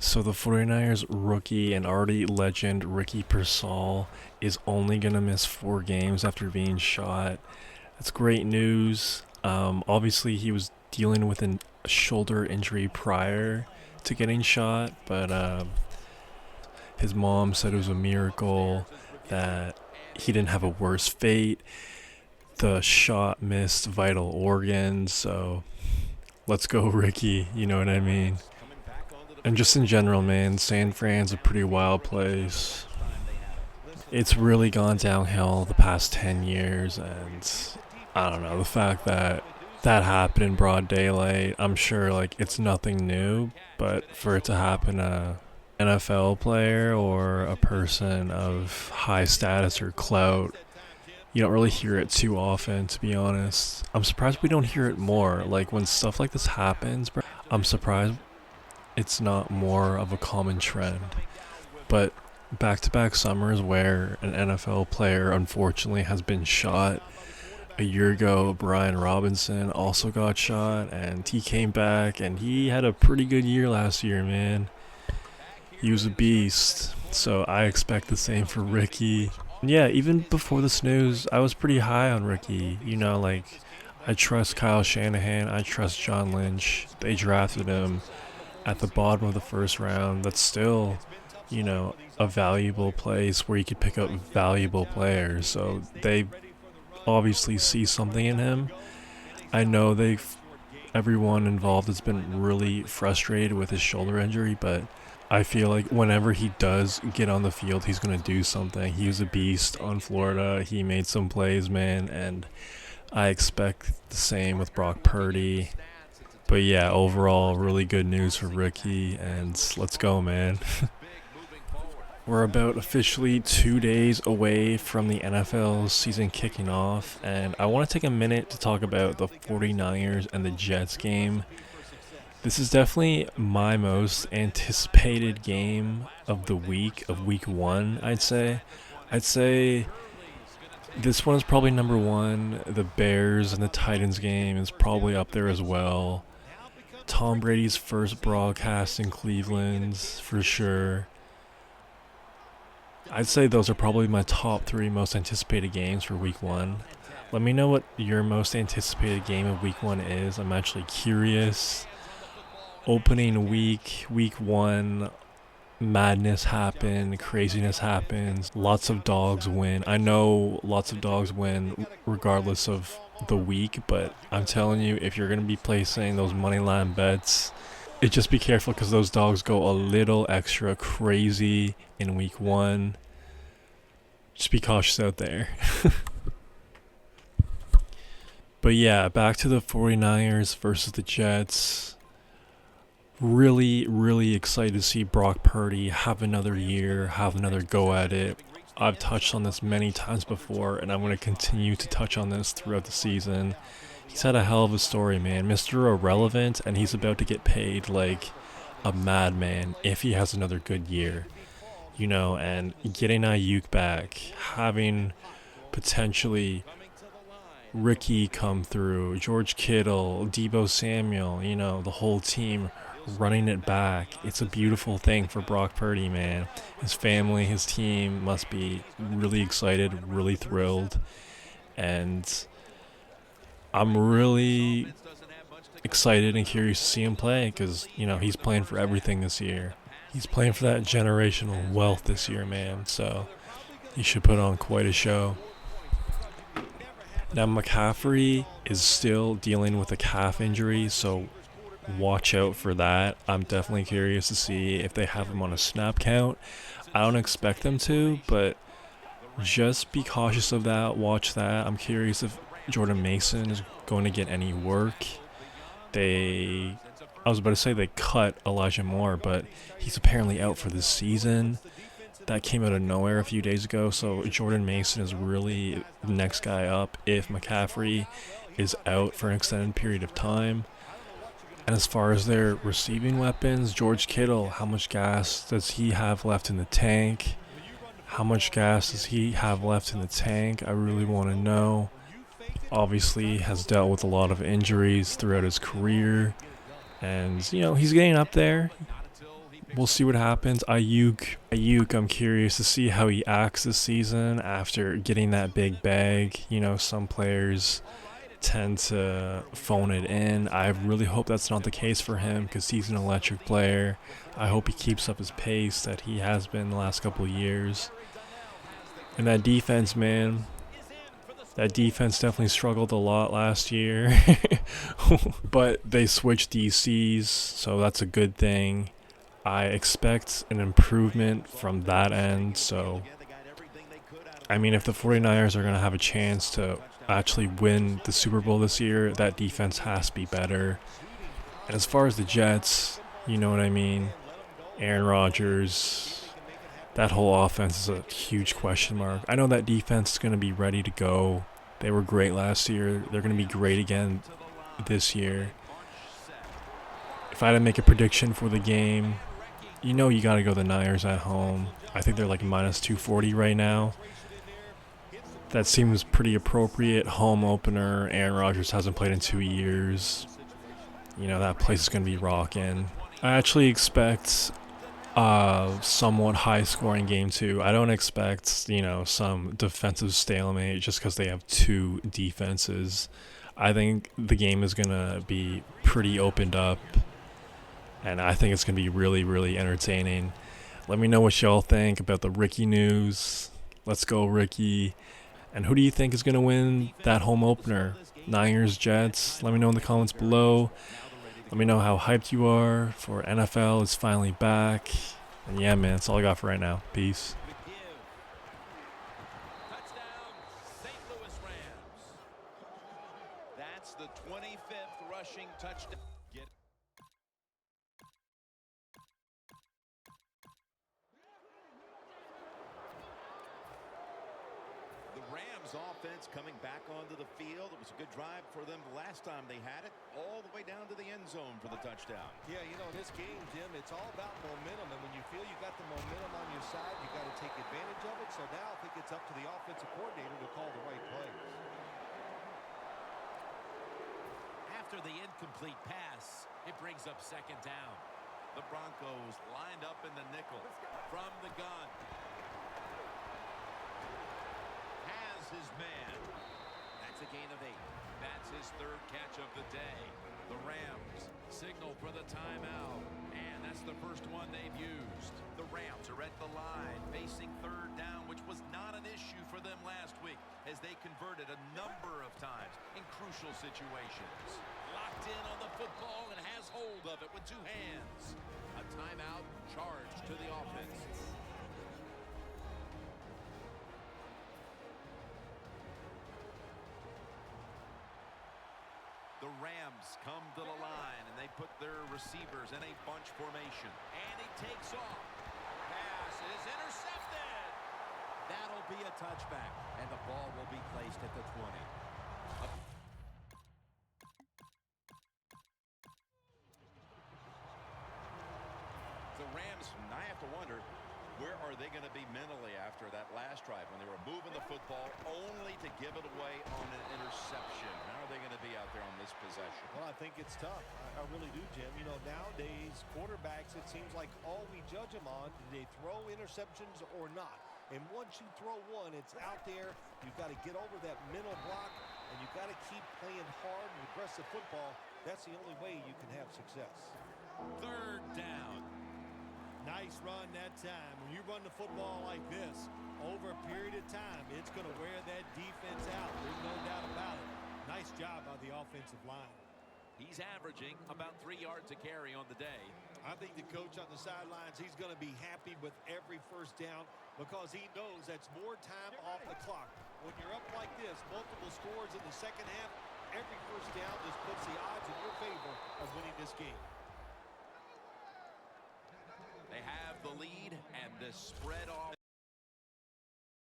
So the 49ers rookie and already legend Ricky Pearsall is only going to miss 4 games after being shot. That's great news. Obviously, he was dealing with a shoulder injury prior to getting shot, but his mom said it was a miracle that he didn't have a worse fate. The shot missed vital organs, so let's go, Ricky. You know what I mean? And just in general, man, San Fran's a pretty wild place. It's really gone downhill the past 10 years, and I don't know, the fact that that happened in broad daylight, I'm sure, like, it's nothing new, but for it to happen to an NFL player or a person of high status or clout, you don't really hear it too often, to be honest. I'm surprised we don't hear it more. Like, when stuff like this happens, bro, I'm surprised it's not more of a common trend. But back-to-back summers where an NFL player unfortunately has been shot. A year ago, Brian Robinson also got shot, and he came back, and he had a pretty good year last year, man. He was a beast, so I expect the same for Ricky. Yeah, even before the snooze, I was pretty high on Ricky. You know, like, I trust Kyle Shanahan, I trust John Lynch. They drafted him at the bottom of the first round. That's still, a valuable place where you could pick up valuable players. So they obviously see something in him. I know everyone involved has been really frustrated with his shoulder injury, but I feel like whenever he does get on the field, he's going to do something. He was a beast on Florida. He made some plays, man, and I expect the same with Brock Purdy. But yeah, overall, really good news for Ricky, and let's go, man. We're about officially 2 days away from the NFL season kicking off, and I want to take a minute to talk about the 49ers and the Jets game. This is definitely my most anticipated game of the week, of week one, I'd say. I'd say this one is probably number one. The Bears and the Titans game is probably up there as well. Tom Brady's first broadcast in Cleveland, for sure. I'd say those are probably my top 3 most anticipated games for week one. Let me know what your most anticipated game of week one is. I'm actually curious. Opening week one, madness happened, craziness happens, lots of dogs win. I know lots of dogs win regardless of the week, but I'm telling you, if you're going to be placing those money line bets, just be careful because those dogs go a little extra crazy in week one. Just be cautious out there. But yeah, back to the 49ers versus the Jets. Really, really excited to see Brock Purdy have another year, have another go at it. I've touched on this many times before, and I'm going to continue to touch on this throughout the season. He's had a hell of a story, man. Mr. Irrelevant, and he's about to get paid like a madman if he has another good year. And getting Ayuk back, having potentially Ricky come through, George Kittle, Deebo Samuel, the whole team running it back. It's a beautiful thing for Brock Purdy, man. His family, his team must be really excited, really thrilled. And I'm really excited and curious to see him play because, he's playing for everything this year. He's playing for that generational wealth this year, man. So he should put on quite a show. Now, McCaffrey is still dealing with a calf injury, so watch out for that. I'm definitely curious to see if they have him on a snap count. I don't expect them to, but just be cautious of that. Watch that. I'm curious if Jordan Mason is going to get any work. I was about to say they cut Elijah Moore, but he's apparently out for this season. That came out of nowhere a few days ago, so Jordan Mason is really the next guy up if McCaffrey is out for an extended period of time. And as far as their receiving weapons, George Kittle, how much gas does he have left in the tank? How much gas does he have left in the tank? I really want to know. Obviously has dealt with a lot of injuries throughout his career. And, he's getting up there. we'll see what happens. Ayuk, I'm curious to see how he acts this season after getting that big bag. You know, some players tend to phone it in. I really hope that's not the case for him because he's an electric player. I hope he keeps up his pace that he has been the last couple of years. And that defense, man, that defense definitely struggled a lot last year. But they switched DCs, so that's a good thing. I expect an improvement from that end. So, I mean, if the 49ers are going to have a chance to actually win the Super Bowl this year, that defense has to be better. And as far as the Jets, you know what I mean? Aaron Rodgers, that whole offense is a huge question mark. I know that defense is going to be ready to go. They were great last year. They're going to be great again this year. If I had to make a prediction for the game, you know you got to go the Niners at home. I think they're like minus 240 right now. That seems pretty appropriate. Home opener. Aaron Rodgers hasn't played in 2 years. You know, that place is going to be rocking. I actually expect a somewhat high-scoring game, too. I don't expect, you know, some defensive stalemate just because they have two defenses. I think the game is going to be pretty opened up, and I think it's going to be really, really entertaining. Let me know what y'all think about the Ricky news. Let's go, Ricky. And who do you think is going to win that home opener? Niners, Jets? Let me know in the comments below. Let me know how hyped you are for NFL is finally back. And yeah, man, that's all I got for right now. Peace. That's the 25th rushing touchdown. The Rams offense coming back onto the field. It was a good drive for them the last time they had it, all the way down to the end zone for the touchdown. Yeah, you know, in this game, Jim, it's all about momentum. And when you feel you got the momentum on your side, you got to take advantage of it. So now I think it's up to the offensive coordinator to call the right plays. After the incomplete pass, it brings up second down. The Broncos lined up in the nickel from the gun. His man. That's a gain of 8. That's his third catch of the day. The Rams signal for the timeout, and that's the first one they've used. The Rams are at the line facing third down, which was not an issue for them last week as they converted a number of times in crucial situations. Locked in on the football and has hold of it with two hands. A timeout charged to the offense. The Rams come to the line, and they put their receivers in a bunch formation. And he takes off. Pass is intercepted. That'll be a touchback, and the ball will be placed at the 20. The Rams, I have to wonder, where are they going to be mentally after that last drive when they were moving the football only to give it away on an interception? How are they going to be out there on this possession? Well, I think it's tough. I really do, Jim. You know, nowadays, quarterbacks, it seems like all we judge them on, do they throw interceptions or not? And once you throw one, it's out there. You've got to get over that mental block, and you've got to keep playing hard and aggressive football. That's the only way you can have success. Third down. Nice run that time. When you run the football like this, over a period of time, it's going to wear that defense out. There's no doubt about it. Nice job by the offensive line. He's averaging about 3 yards a carry on the day. I think the coach on the sidelines, he's going to be happy with every first down because he knows that's more time off the clock. When you're up like this, multiple scores in the second half, every first down just puts the odds in your favor of winning this game. They have the lead, and the spread off.